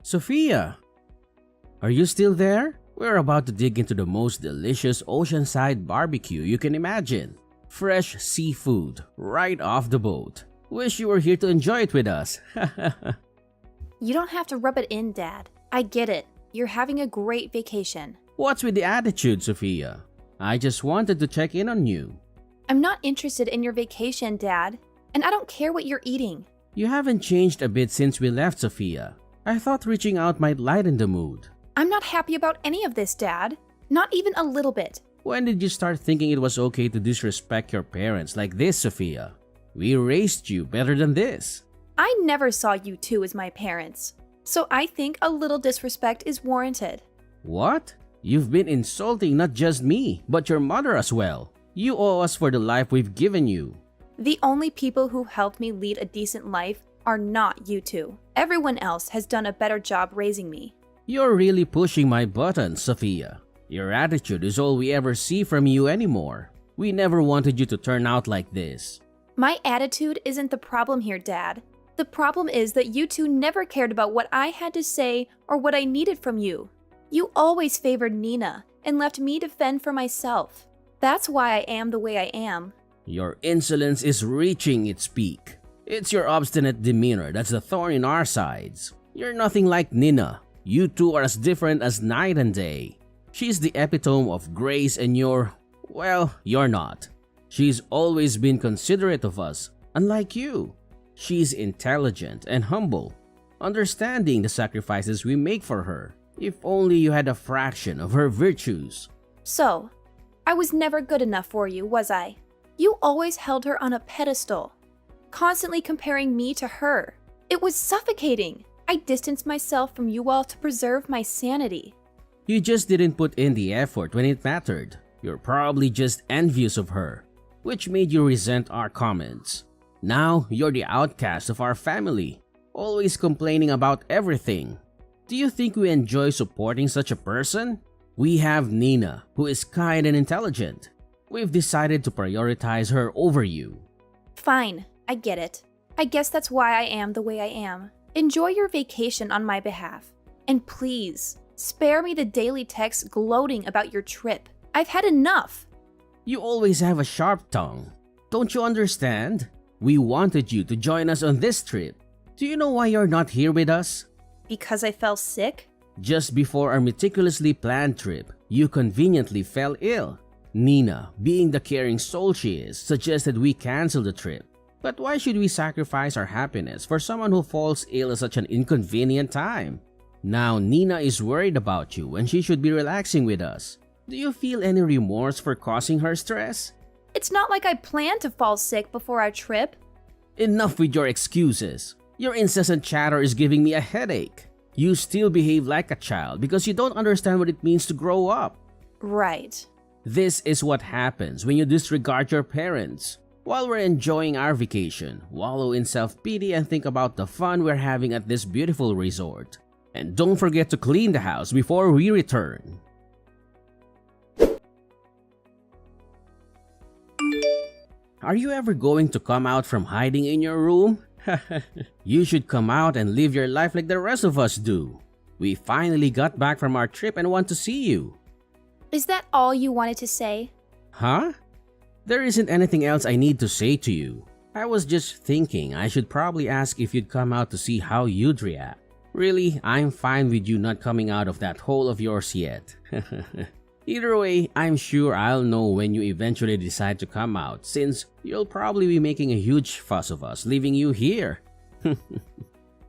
Sophia, are you still there? We're about to dig into the most delicious oceanside barbecue you can imagine. Fresh seafood right off the boat. Wish you were here to enjoy it with us. You don't have to rub it in, Dad. I get it. You're having a great vacation. What's with the attitude, Sophia? I just wanted to check in on you. I'm not interested in your vacation, Dad. And I don't care what you're eating. You haven't changed a bit since we left, Sophia. I thought reaching out might lighten the mood. I'm not happy about any of this, Dad. Not even a little bit. When did you start thinking it was okay to disrespect your parents like this, Sophia? We raised you better than this. I never saw you two as my parents. So I think a little disrespect is warranted. What? You've been insulting not just me, but your mother as well. You owe us for the life we've given you. The only people who helped me lead a decent life are not you two. Everyone else has done a better job raising me. You're really pushing my buttons, Sophia. Your attitude is all we ever see from you anymore. We never wanted you to turn out like this. My attitude isn't the problem here, Dad. The problem is that you two never cared about what I had to say or what I needed from you. You always favored Nina and left me to fend for myself. That's why I am the way I am. Your insolence is reaching its peak. It's your obstinate demeanor that's the thorn in our sides. You're nothing like Nina. You two are as different as night and day. She's the epitome of grace and you're not. She's always been considerate of us, unlike you. She's intelligent and humble, understanding the sacrifices we make for her. If only you had a fraction of her virtues. So, I was never good enough for you, was I? You always held her on a pedestal, constantly comparing me to her. It was suffocating. I distanced myself from you all to preserve my sanity. You just didn't put in the effort when it mattered. You're probably just envious of her, which made you resent our comments. Now, you're the outcast of our family, always complaining about everything. Do you think we enjoy supporting such a person? We have Nina, who is kind and intelligent. We've decided to prioritize her over you. Fine, I get it. I guess that's why I am the way I am. Enjoy your vacation on my behalf. And please, spare me the daily texts gloating about your trip. I've had enough. You always have a sharp tongue. Don't you understand? We wanted you to join us on this trip. Do you know why you're not here with us? Because I fell sick? Just before our meticulously planned trip, you conveniently fell ill. Nina, being the caring soul she is, suggested we cancel the trip. But why should we sacrifice our happiness for someone who falls ill at such an inconvenient time? Now Nina is worried about you when she should be relaxing with us. Do you feel any remorse for causing her stress? It's not like I planned to fall sick before our trip. Enough with your excuses. Your incessant chatter is giving me a headache. You still behave like a child because you don't understand what it means to grow up. Right. This is what happens when you disregard your parents. While we're enjoying our vacation, wallow in self-pity and think about the fun we're having at this beautiful resort. And don't forget to clean the house before we return. Are you ever going to come out from hiding in your room? You should come out and live your life like the rest of us do. We finally got back from our trip and want to see you. Is that all you wanted to say? Huh? There isn't anything else I need to say to you. I was just thinking I should probably ask if you'd come out to see how you'd react. Really, I'm fine with you not coming out of that hole of yours yet. Either way, I'm sure I'll know when you eventually decide to come out since you'll probably be making a huge fuss of us leaving you here.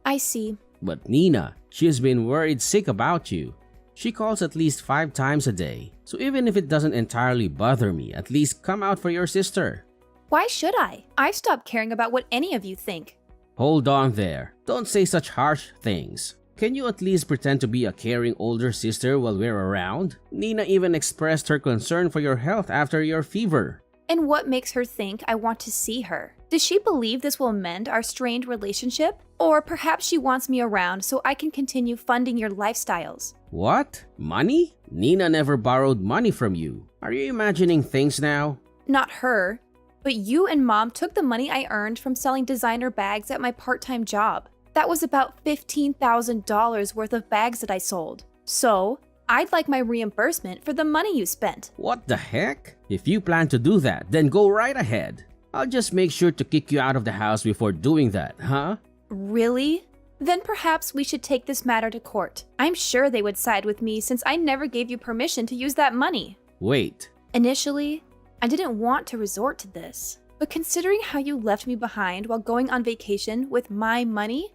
I see. But Nina, she's been worried sick about you. She calls at least 5 times a day, so even if it doesn't entirely bother me, at least come out for your sister. Why should I? I've stopped caring about what any of you think. Hold on there. Don't say such harsh things. Can you at least pretend to be a caring older sister while we're around? Nina even expressed her concern for your health after your fever. And what makes her think I want to see her? Does she believe this will mend our strained relationship? Or perhaps she wants me around so I can continue funding your lifestyles. What? Money? Nina never borrowed money from you. Are you imagining things now? Not her, but you and Mom took the money I earned from selling designer bags at my part-time job. That was about $15,000 worth of bags that I sold. So, I'd like my reimbursement for the money you spent. What the heck? If you plan to do that, then go right ahead. I'll just make sure to kick you out of the house before doing that, huh? Really? Then perhaps we should take this matter to court. I'm sure they would side with me since I never gave you permission to use that money. Wait. Initially, I didn't want to resort to this, but considering how you left me behind while going on vacation with my money,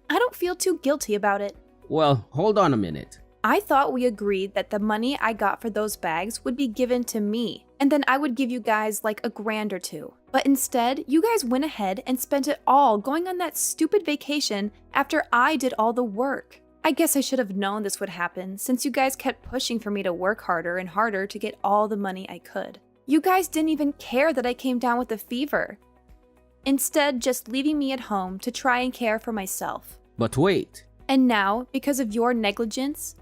I don't feel too guilty about it. Well, hold on a minute. I thought we agreed that the money I got for those bags would be given to me, and then I would give you guys like $1,000 or $2. But instead, you guys went ahead and spent it all going on that stupid vacation after I did all the work. I guess I should have known this would happen since you guys kept pushing for me to work harder and harder to get all the money I could. You guys didn't even care that I came down with a fever. Instead, just leaving me at home to try and care for myself. But wait. And now, because of your negligence,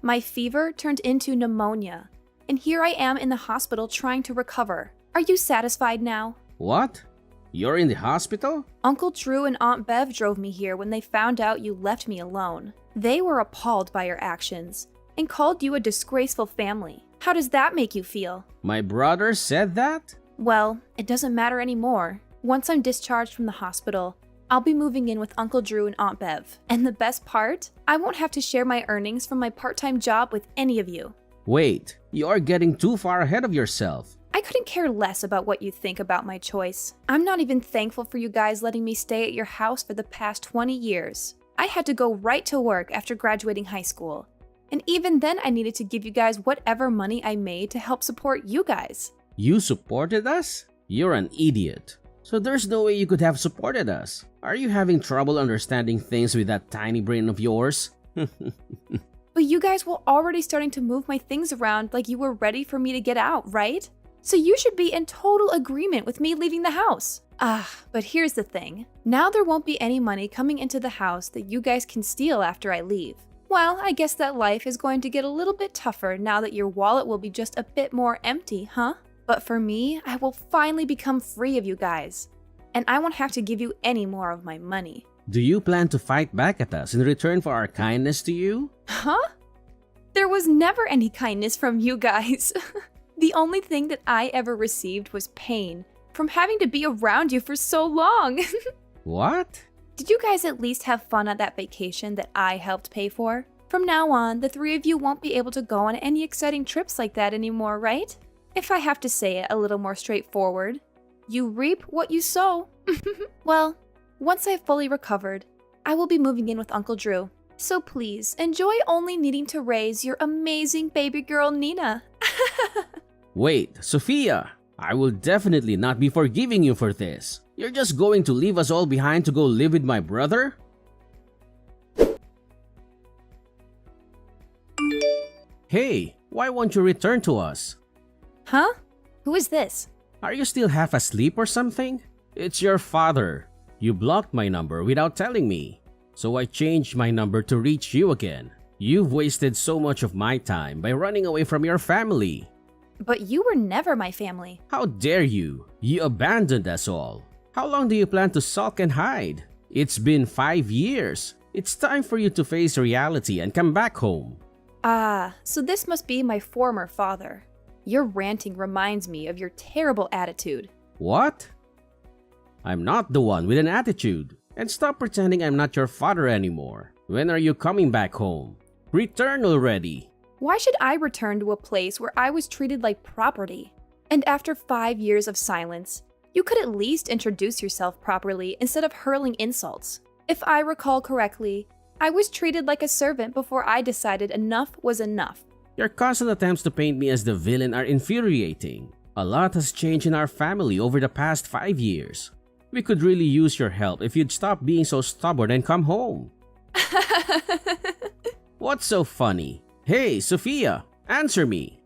my fever turned into pneumonia, and here I am in the hospital trying to recover. Are you satisfied now? What? You're in the hospital? Uncle Drew and Aunt Bev drove me here when they found out you left me alone. They were appalled by your actions and called you a disgraceful family. How does that make you feel? My brother said that? Well, it doesn't matter anymore. Once I'm discharged from the hospital, I'll be moving in with Uncle Drew and Aunt Bev. And the best part? I won't have to share my earnings from my part-time job with any of you. Wait, you're getting too far ahead of yourself. I couldn't care less about what you think about my choice. I'm not even thankful for you guys letting me stay at your house for the past 20 years. I had to go right to work after graduating high school. And even then I needed to give you guys whatever money I made to help support you guys. You supported us? You're an idiot. So there's no way you could have supported us. Are you having trouble understanding things with that tiny brain of yours? But you guys were already starting to move my things around like you were ready for me to get out, right? So you should be in total agreement with me leaving the house. But here's the thing. Now there won't be any money coming into the house that you guys can steal after I leave. Well, I guess that life is going to get a little bit tougher now that your wallet will be just a bit more empty, huh? But for me, I will finally become free of you guys. And I won't have to give you any more of my money. Do you plan to fight back at us in return for our kindness to you? Huh? There was never any kindness from you guys. The only thing that I ever received was pain from having to be around you for so long. What? Did you guys at least have fun at that vacation that I helped pay for? From now on, the three of you won't be able to go on any exciting trips like that anymore, right? If I have to say it a little more straightforward, you reap what you sow. Well, once I've fully recovered, I will be moving in with Uncle Drew. So please, enjoy only needing to raise your amazing baby girl, Nina. Wait, Sophia, I will definitely not be forgiving you for this. You're just going to leave us all behind to go live with my brother? Hey, why won't you return to us? Huh? Who is this? Are you still half asleep or something? It's your father. You blocked my number without telling me. So I changed my number to reach you again. You've wasted so much of my time by running away from your family. But you were never my family. How dare you? You abandoned us all. How long do you plan to sulk and hide? It's been 5 years. It's time for you to face reality and come back home. So this must be my former father. Your ranting reminds me of your terrible attitude. What? I'm not the one with an attitude. And stop pretending I'm not your father anymore. When are you coming back home? Return already. Why should I return to a place where I was treated like property? And after 5 years of silence, you could at least introduce yourself properly instead of hurling insults. If I recall correctly, I was treated like a servant before I decided enough was enough. Your constant attempts to paint me as the villain are infuriating. A lot has changed in our family over the past 5 years. We could really use your help if you'd stop being so stubborn and come home. What's so funny? Hey, Sophia, answer me.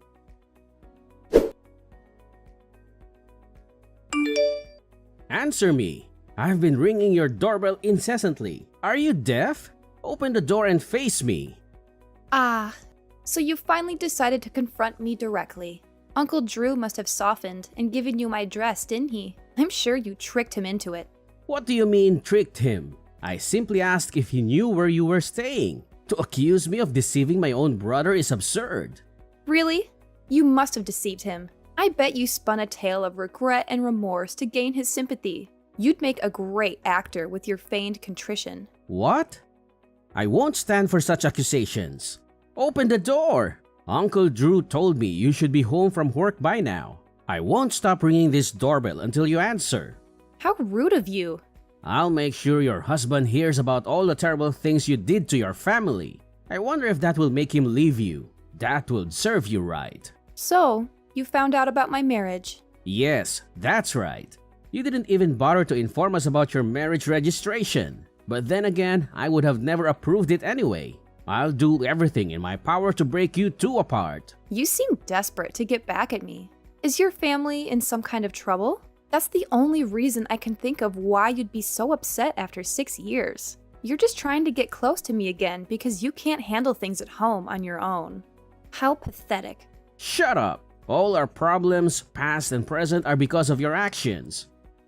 Answer me. I've been ringing your doorbell incessantly. Are you deaf? Open the door and face me. So you finally decided to confront me directly. Uncle Drew must have softened and given you my address, didn't he? I'm sure you tricked him into it. What do you mean tricked him? I simply asked if he knew where you were staying. To accuse me of deceiving my own brother is absurd. Really? You must have deceived him. I bet you spun a tale of regret and remorse to gain his sympathy. You'd make a great actor with your feigned contrition. What? I won't stand for such accusations. Open the door! Uncle Drew told me you should be home from work by now. I won't stop ringing this doorbell until you answer. How rude of you. I'll make sure your husband hears about all the terrible things you did to your family. I wonder if that will make him leave you. That would serve you right. So, you found out about my marriage. Yes, that's right. You didn't even bother to inform us about your marriage registration. But then again, I would have never approved it anyway. I'll do everything in my power to break you two apart. You seem desperate to get back at me. Is your family in some kind of trouble? That's the only reason I can think of why you'd be so upset after 6 years. You're just trying to get close to me again because you can't handle things at home on your own. How pathetic. Shut up! All our problems, past and present, are because of your actions.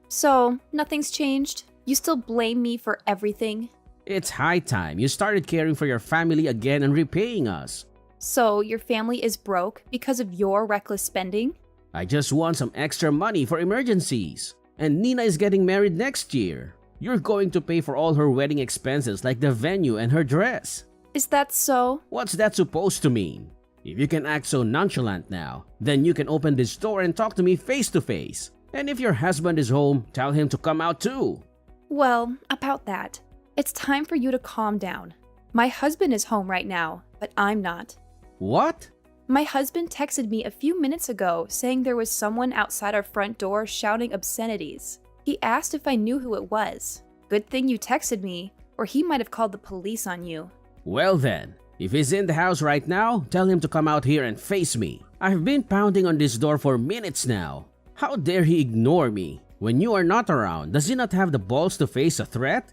So, nothing's changed? You still blame me for everything? It's high time you started caring for your family again and repaying us. So, your family is broke because of your reckless spending? I just want some extra money for emergencies. And Nina is getting married next year. You're going to pay for all her wedding expenses like the venue and her dress. Is that so? What's that supposed to mean? If you can act so nonchalant now, then you can open this door and talk to me face to face. And if your husband is home, tell him to come out too. Well, about that. It's time for you to calm down. My husband is home right now, but I'm not. What? My husband texted me a few minutes ago saying there was someone outside our front door shouting obscenities. He asked if I knew who it was. Good thing you texted me, or he might have called the police on you. Well then, if he's in the house right now, tell him to come out here and face me. I've been pounding on this door for minutes now. How dare he ignore me? When you are not around, does he not have the balls to face a threat?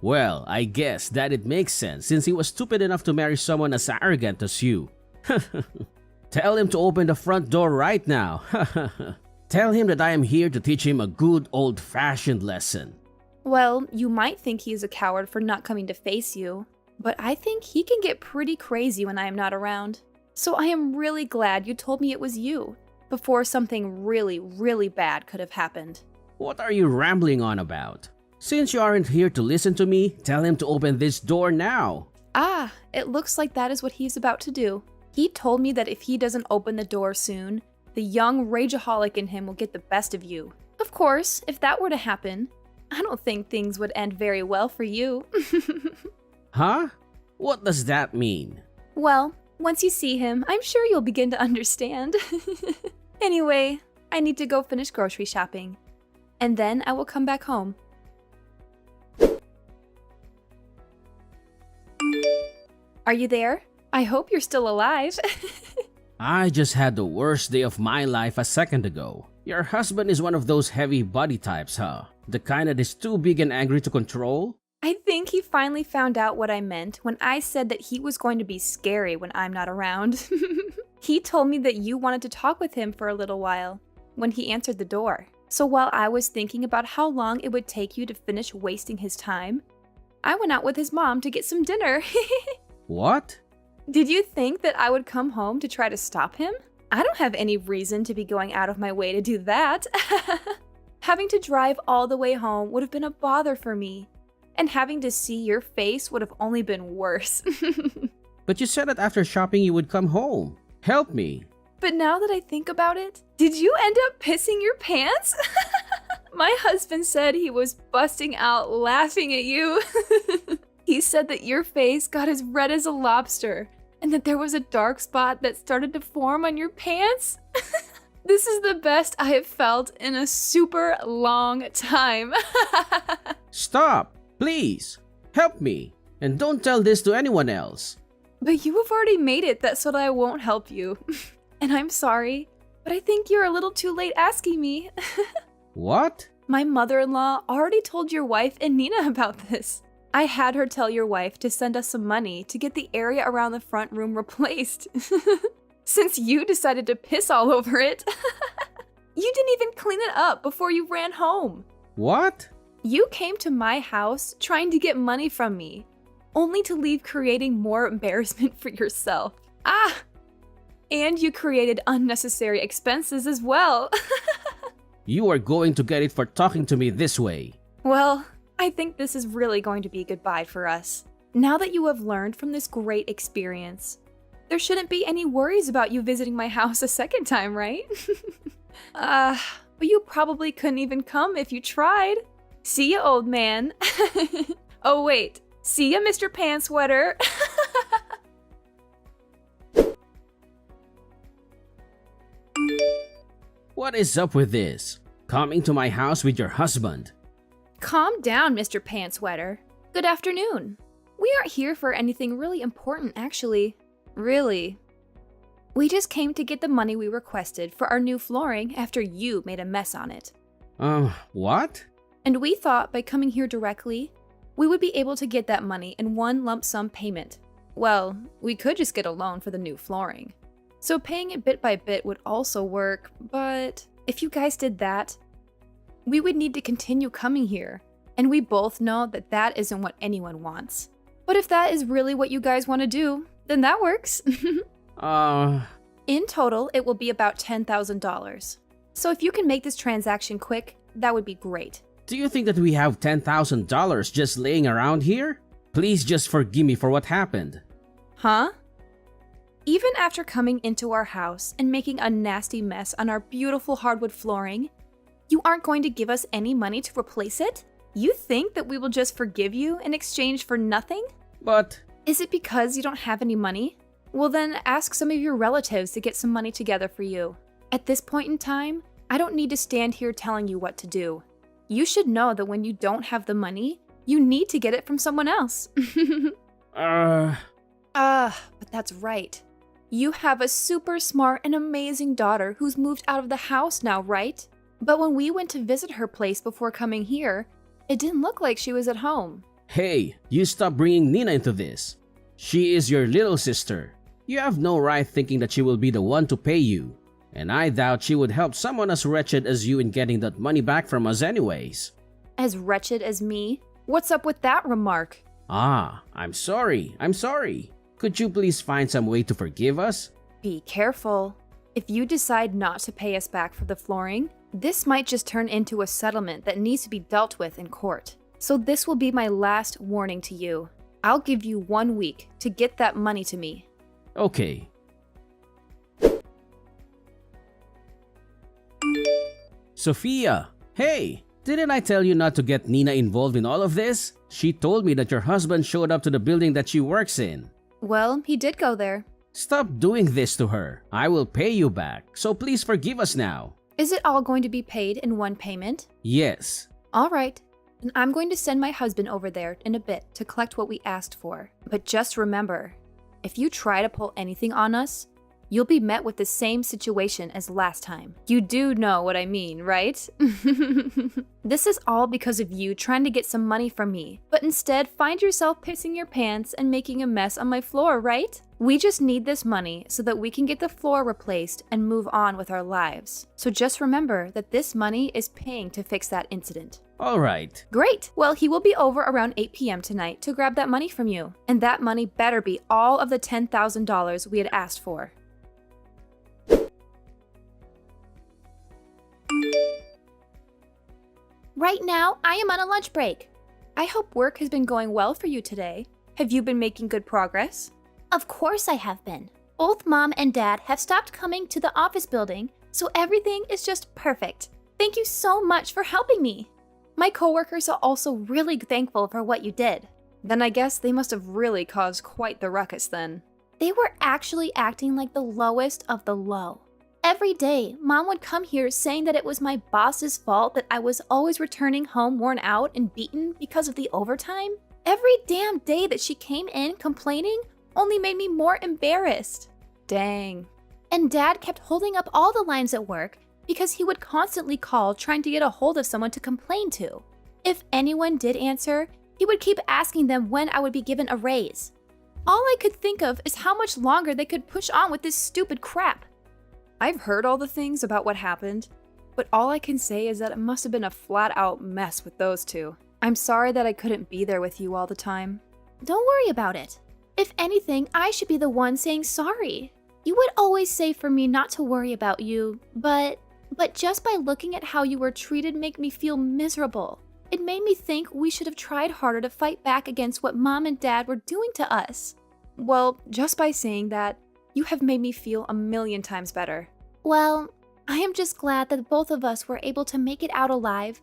Well, I guess that it makes sense since he was stupid enough to marry someone as arrogant as you. Tell him to open the front door right now. Tell him that I am here to teach him a good old-fashioned lesson. Well, you might think he's a coward for not coming to face you, but I think he can get pretty crazy when I am not around. So I am really glad you told me it was you, before something really, really bad could have happened. What are you rambling on about? Since you aren't here to listen to me, tell him to open this door now. Ah, it looks like that is what he's about to do. He told me that if he doesn't open the door soon, the young rageaholic in him will get the best of you. Of course, if that were to happen, I don't think things would end very well for you. Huh? What does that mean? Well, once you see him, I'm sure you'll begin to understand. Anyway, I need to go finish grocery shopping. And then I will come back home. Are you there? I hope you're still alive. I just had the worst day of my life a second ago. Your husband is one of those heavy body types, huh? The kind that is too big and angry to control? I think he finally found out what I meant when I said that he was going to be scary when I'm not around. He told me that you wanted to talk with him for a little while when he answered the door. So while I was thinking about how long it would take you to finish wasting his time, I went out with his mom to get some dinner. What? Did you think that I would come home to try to stop him? I don't have any reason to be going out of my way to do that. Having to drive all the way home would have been a bother for me. And having to see your face would have only been worse. But you said that after shopping you would come home. Help me. But now that I think about it, did you end up pissing your pants? My husband said he was busting out laughing at you. He said that your face got as red as a lobster and that there was a dark spot that started to form on your pants. This is the best I have felt in a super long time. Stop, please. Help me. And don't tell this to anyone else. But you have already made it that so that I won't help you. And I'm sorry, but I think you're a little too late asking me. What? My mother-in-law already told your wife and Nina about this. I had her tell your wife to send us some money to get the area around the front room replaced. Since you decided to piss all over it. You didn't even clean it up before you ran home. What? You came to my house trying to get money from me, only to leave creating more embarrassment for yourself. Ah! And you created unnecessary expenses as well. You are going to get it for talking to me this way. Well, I think this is really going to be goodbye for us. Now that you have learned from this great experience, there shouldn't be any worries about you visiting my house a second time, right? But you probably couldn't even come if you tried. See ya, old man. Oh wait, see ya, Mr. Pants Sweater. What is up with this? Coming to my house with your husband? Calm down, Mr. Pants Sweater. Good afternoon. We aren't here for anything really important, actually. Really. We just came to get the money we requested for our new flooring after you made a mess on it. What? And we thought by coming here directly, we would be able to get that money in one lump sum payment. Well, we could just get a loan for the new flooring. So paying it bit by bit would also work, but if you guys did that, we would need to continue coming here. And we both know that that isn't what anyone wants. But if that is really what you guys want to do, then that works. In total, it will be about $10,000. So if you can make this transaction quick, that would be great. Do you think that we have $10,000 just laying around here? Please just forgive me for what happened. Huh? Even after coming into our house and making a nasty mess on our beautiful hardwood flooring, you aren't going to give us any money to replace it? You think that we will just forgive you in exchange for nothing? But... Is it because you don't have any money? Well then, ask some of your relatives to get some money together for you. At this point in time, I don't need to stand here telling you what to do. You should know that when you don't have the money, you need to get it from someone else. But that's right. You have a super smart and amazing daughter who's moved out of the house now, right? But when we went to visit her place before coming here, it didn't look like she was at home. Hey, you stop bringing Nina into this. She is your little sister. You have no right thinking that she will be the one to pay you. And I doubt she would help someone as wretched as you in getting that money back from us anyways. As wretched as me? What's up with that remark? I'm sorry. Could you please find some way to forgive us? Be careful. If you decide not to pay us back for the flooring, this might just turn into a settlement that needs to be dealt with in court. So this will be my last warning to you. I'll give you 1 week to get that money to me. Okay. Sophia! Hey! Didn't I tell you not to get Nina involved in all of this? She told me that your husband showed up to the building that she works in. Well, he did go there. Stop doing this to her. I will pay you back, so please forgive us now. Is it all going to be paid in one payment? Yes. All right. Then I'm going to send my husband over there in a bit to collect what we asked for. But just remember, if you try to pull anything on us, you'll be met with the same situation as last time. You do know what I mean, right? This is all because of you trying to get some money from me, but instead find yourself pissing your pants and making a mess on my floor, right? We just need this money so that we can get the floor replaced and move on with our lives. So just remember that this money is paying to fix that incident. All right. Great! Well, he will be over around 8 p.m. tonight to grab that money from you. And that money better be all of the $10,000 we had asked for. Right now, I am on a lunch break. I hope work has been going well for you today. Have you been making good progress? Of course I have been. Both Mom and Dad have stopped coming to the office building, so everything is just perfect. Thank you so much for helping me. My coworkers are also really thankful for what you did. Then I guess they must have really caused quite the ruckus then. They were actually acting like the lowest of the low. Every day, Mom would come here saying that it was my boss's fault that I was always returning home worn out and beaten because of the overtime. Every damn day that she came in complaining only made me more embarrassed. Dang. And Dad kept holding up all the lines at work because he would constantly call trying to get a hold of someone to complain to. If anyone did answer, he would keep asking them when I would be given a raise. All I could think of is how much longer they could push on with this stupid crap. I've heard all the things about what happened, But all I can say is that it must have been a flat-out mess with those two. I'm sorry that I couldn't be there with you all the time. Don't worry about it. If anything, I should be the one saying sorry. You would always say for me not to worry about you, but just by looking at how you were treated made me feel miserable. It made me think we should have tried harder to fight back against what Mom and Dad were doing to us. Well, just by saying that, you have made me feel a million times better. Well, I am just glad that both of us were able to make it out alive,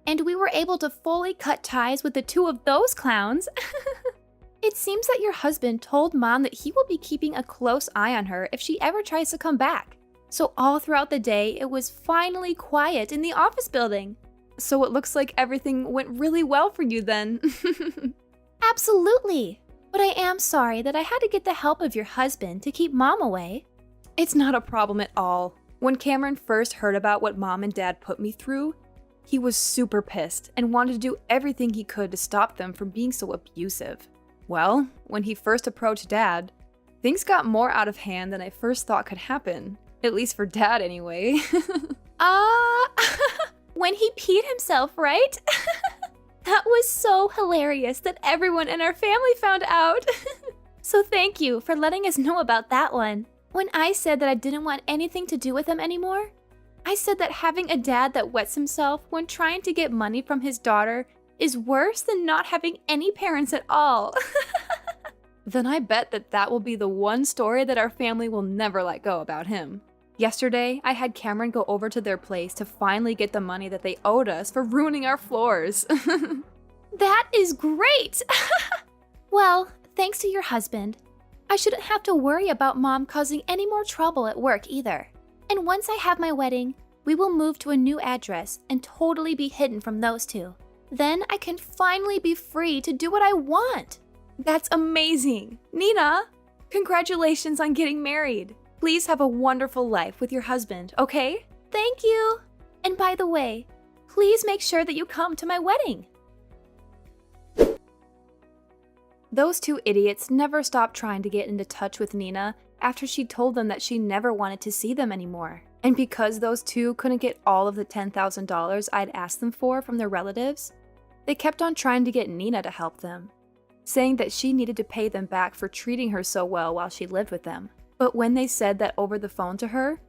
and we were able to fully cut ties with the two of those clowns. It seems that your husband told Mom that he will be keeping a close eye on her if she ever tries to come back. So all throughout the day, it was finally quiet in the office building. So it looks like everything went really well for you then. Absolutely. But I am sorry that I had to get the help of your husband to keep Mom away. It's not a problem at all. When Cameron first heard about what Mom and Dad put me through, he was super pissed and wanted to do everything he could to stop them from being so abusive. Well, when he first approached Dad, things got more out of hand than I first thought could happen. At least for Dad, anyway. When he peed himself, right? That was so hilarious that everyone in our family found out. So thank you for letting us know about that one. When I said that I didn't want anything to do with him anymore, I said that having a dad that wets himself when trying to get money from his daughter is worse than not having any parents at all. Then I bet that that will be the one story that our family will never let go about him. Yesterday, I had Cameron go over to their place to finally get the money that they owed us for ruining our floors. That is great! Well, thanks to your husband, I shouldn't have to worry about Mom causing any more trouble at work either. And once I have my wedding, we will move to a new address and totally be hidden from those two. Then I can finally be free to do what I want. That's amazing! Nina, congratulations on getting married. Please have a wonderful life with your husband, okay? Thank you! And by the way, please make sure that you come to my wedding. Those two idiots never stopped trying to get into touch with Nina after she told them that she never wanted to see them anymore. And because those two couldn't get all of the $10,000 I'd asked them for from their relatives, they kept on trying to get Nina to help them, saying that she needed to pay them back for treating her so well while she lived with them. But when they said that over the phone to her,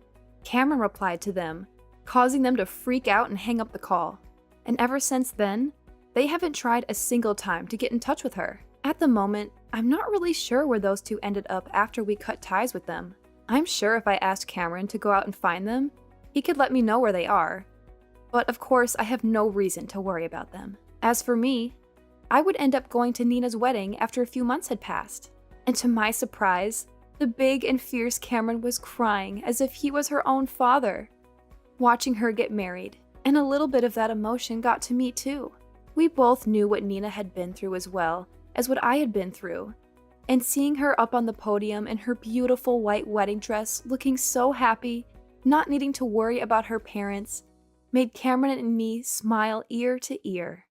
Cameron replied to them, causing them to freak out and hang up the call. And ever since then, they haven't tried a single time to get in touch with her. At the moment, I'm not really sure where those two ended up after we cut ties with them. I'm sure if I asked Cameron to go out and find them, he could let me know where they are. But of course, I have no reason to worry about them. As for me, I would end up going to Nina's wedding after a few months had passed. And to my surprise, the big and fierce Cameron was crying as if he was her own father. Watching her get married, and a little bit of that emotion got to me too. We both knew what Nina had been through as well as what I had been through. And seeing her up on the podium in her beautiful white wedding dress, looking so happy, not needing to worry about her parents, made Cameron and me smile ear to ear.